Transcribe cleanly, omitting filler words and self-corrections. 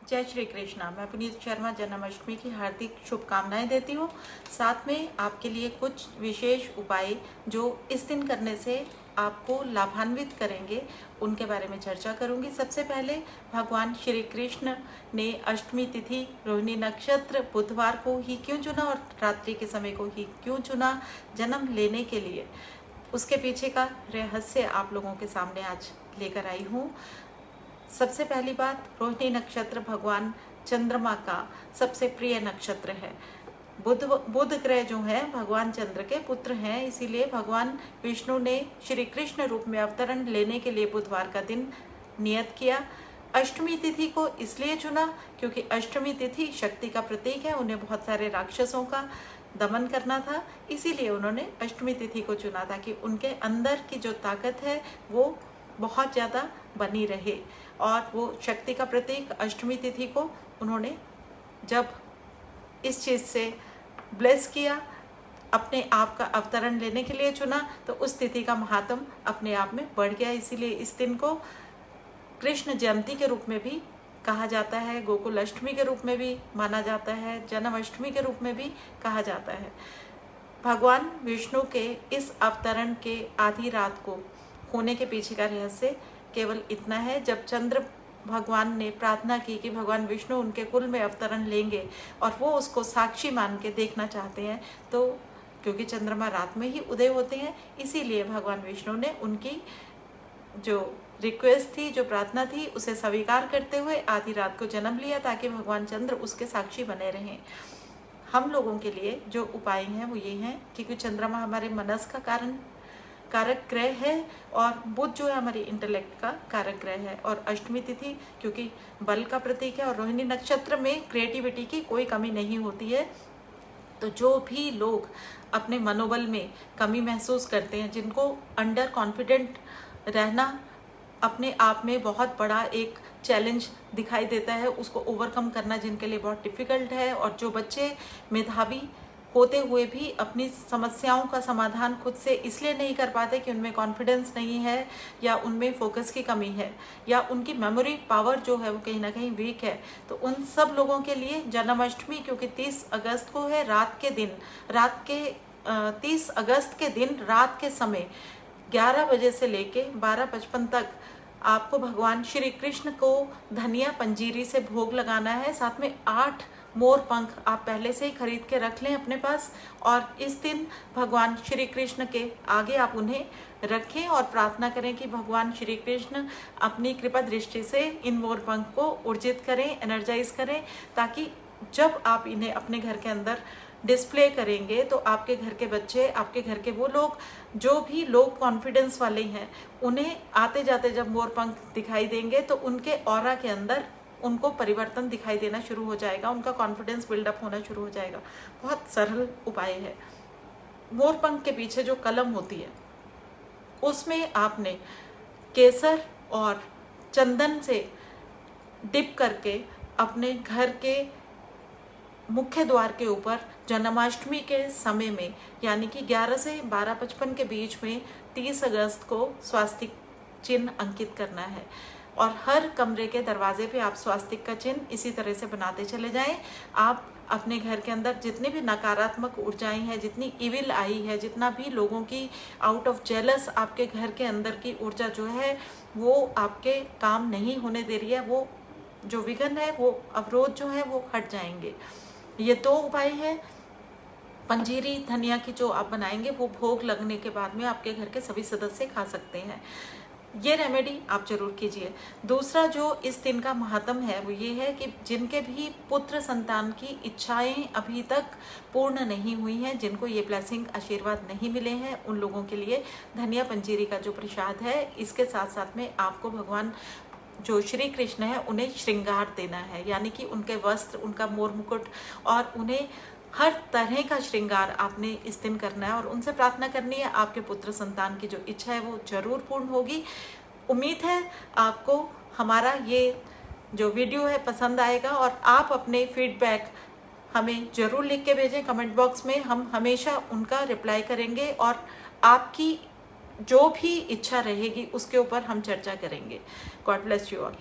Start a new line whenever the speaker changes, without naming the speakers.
जय श्री कृष्णा। मैं पुनीत शर्मा जन्माष्टमी की हार्दिक शुभकामनाएं देती हूँ। साथ में आपके लिए कुछ विशेष उपाय जो इस दिन करने से आपको लाभान्वित करेंगे उनके बारे में चर्चा करूंगी। सबसे पहले भगवान श्री कृष्ण ने अष्टमी तिथि रोहिणी नक्षत्र बुधवार को ही क्यों चुना और रात्रि के समय को ही क्यों चुना जन्म लेने के लिए, उसके पीछे का रहस्य आप लोगों के सामने आज लेकर आई हूँ। सबसे पहली बात, रोहिणी नक्षत्र भगवान चंद्रमा का सबसे प्रिय नक्षत्र है। बुध ग्रह जो है भगवान चंद्र के पुत्र हैं, इसीलिए भगवान विष्णु ने श्री कृष्ण रूप में अवतरण लेने के लिए बुधवार का दिन नियत किया। अष्टमी तिथि को इसलिए चुना क्योंकि अष्टमी तिथि शक्ति का प्रतीक है, उन्हें बहुत सारे राक्षसों का दमन करना था, इसीलिए उन्होंने अष्टमी तिथि को चुना ताकि उनके अंदर की जो ताकत है वो बहुत ज़्यादा बनी रहे। और वो शक्ति का प्रतीक अष्टमी तिथि को उन्होंने जब इस चीज़ से ब्लेस किया, अपने आप का अवतरण लेने के लिए चुना, तो उस तिथि का महात्म अपने आप में बढ़ गया। इसीलिए इस दिन को कृष्ण जयंती के रूप में भी कहा जाता है, गोकुल अष्टमी के रूप में भी माना जाता है, जन्माष्टमी के रूप में भी कहा जाता है। भगवान विष्णु के इस अवतरण के आधी रात को होने के पीछे का रहस्य केवल इतना है, जब चंद्र भगवान ने प्रार्थना की कि भगवान विष्णु उनके कुल में अवतरण लेंगे और वो उसको साक्षी मान के देखना चाहते हैं, तो क्योंकि चंद्रमा रात में ही उदय होते हैं, इसीलिए भगवान विष्णु ने उनकी जो रिक्वेस्ट थी, जो प्रार्थना थी, उसे स्वीकार करते हुए आधी रात को जन्म लिया ताकि भगवान चंद्र उसके साक्षी बने रहें। हम लोगों के लिए जो उपाय हैं वो ये हैं, क्योंकि चंद्रमा हमारे मनस का कारक ग्रह है और बुध जो है हमारी इंटेलेक्ट का कारक ग्रह है, और अष्टमी तिथि क्योंकि बल का प्रतीक है और रोहिणी नक्षत्र में क्रिएटिविटी की कोई कमी नहीं होती है। तो जो भी लोग अपने मनोबल में कमी महसूस करते हैं, जिनको अंडर कॉन्फिडेंट रहना अपने आप में बहुत बड़ा एक चैलेंज दिखाई देता है, उसको ओवरकम करना जिनके लिए बहुत डिफ़िकल्ट है, और जो बच्चे मेधावी होते हुए भी अपनी समस्याओं का समाधान खुद से इसलिए नहीं कर पाते कि उनमें कॉन्फिडेंस नहीं है या उनमें फोकस की कमी है या उनकी मेमोरी पावर जो है वो कहीं ना कहीं वीक है, तो उन सब लोगों के लिए जन्माष्टमी क्योंकि 30 अगस्त को है, 30 अगस्त के दिन रात के समय 11 बजे से लेके 12:55 तक आपको भगवान श्री कृष्ण को धनिया पंजीरी से भोग लगाना है। साथ में 8 मोर पंख आप पहले से ही खरीद के रख लें अपने पास, और इस दिन भगवान श्री कृष्ण के आगे आप उन्हें रखें और प्रार्थना करें कि भगवान श्री कृष्ण अपनी कृपा दृष्टि से इन मोर पंख को ऊर्जित करें, एनर्जाइज करें, ताकि जब आप इन्हें अपने घर के अंदर डिस्प्ले करेंगे तो आपके घर के बच्चे, आपके घर के वो लोग जो भी लो कॉन्फिडेंस वाले हैं, उन्हें आते जाते जब मोर पंख दिखाई देंगे तो उनके ऑरा के अंदर उनको परिवर्तन दिखाई देना शुरू हो जाएगा, उनका कॉन्फिडेंस बिल्डअप होना शुरू हो जाएगा। बहुत सरल उपाय है। मोर पंख के पीछे जो कलम होती है उसमें आपने केसर और चंदन से डिप करके अपने घर के मुख्य द्वार के ऊपर जन्माष्टमी के समय में, यानी कि 11 से 12:55 के बीच में 30 अगस्त को स्वास्तिक चिन्ह अंकित करना है, और हर कमरे के दरवाजे पे आप स्वास्तिक का चिन्ह इसी तरह से बनाते चले जाएं। आप अपने घर के अंदर जितनी भी नकारात्मक ऊर्जाएं हैं, जितनी इविल आई है, जितना भी लोगों की आउट ऑफ जेलस आपके घर के अंदर की ऊर्जा जो है वो आपके काम नहीं होने दे रही है, वो जो विघ्न है, वो अवरोध जो है वो हट जाएंगे। ये 2 उपाय है। पंजीरी धनिया की जो आप बनाएंगे वो भोग लगने के बाद में आपके घर के सभी सदस्य खा सकते हैं। ये रेमेडी आप जरूर कीजिए। दूसरा जो इस दिन का महत्व है वो ये है कि जिनके भी पुत्र संतान की इच्छाएं अभी तक पूर्ण नहीं हुई हैं, जिनको ये ब्लेसिंग आशीर्वाद नहीं मिले हैं, उन लोगों के लिए धनिया पंजीरी का जो प्रसाद है, इसके साथ साथ में आपको भगवान जो श्री कृष्ण है उन्हें श्रृंगार देना है, यानी कि उनके वस्त्र, उनका मोर मुकुट और उन्हें हर तरह का श्रृंगार आपने इस दिन करना है और उनसे प्रार्थना करनी है। आपके पुत्र संतान की जो इच्छा है वो जरूर पूर्ण होगी। उम्मीद है आपको हमारा ये जो वीडियो है पसंद आएगा, और आप अपने फीडबैक हमें जरूर लिख के भेजें कमेंट बॉक्स में। हम हमेशा उनका रिप्लाई करेंगे और आपकी जो भी इच्छा रहेगी उसके ऊपर हम चर्चा करेंगे। God bless you all.